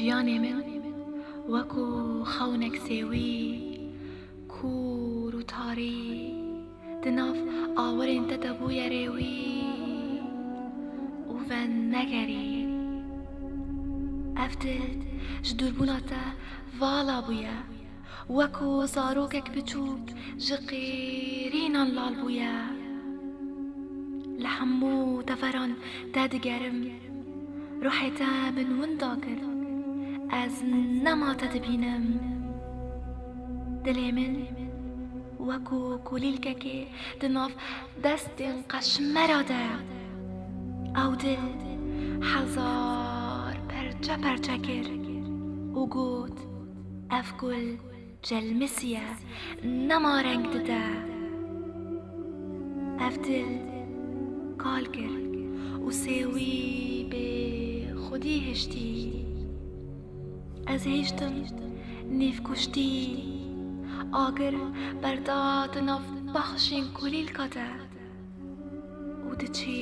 جیانی من وەکو خەونێک سێوی کوور و تاری دناف ئاوەرێن تە دەبوویە رێوی و ڤەن نەگەری ئەفتت ji دووربوونا te vala bûye wekû zarokek biçûk ji qêrînan lal bûye li hemû deveran te digerim ruhê te min winda kir ez nema te dibînim dilê min wekû kulîlkekê di nav destên qeşmera de ew dil hezar perçe perçe kir û got ev gul celmisiye nema reng dide ev dil kal kir û sêwî bê xwedî hiştî ez hêştim nîvkuştî agir berda di nav bexşên kulîlka te û diçî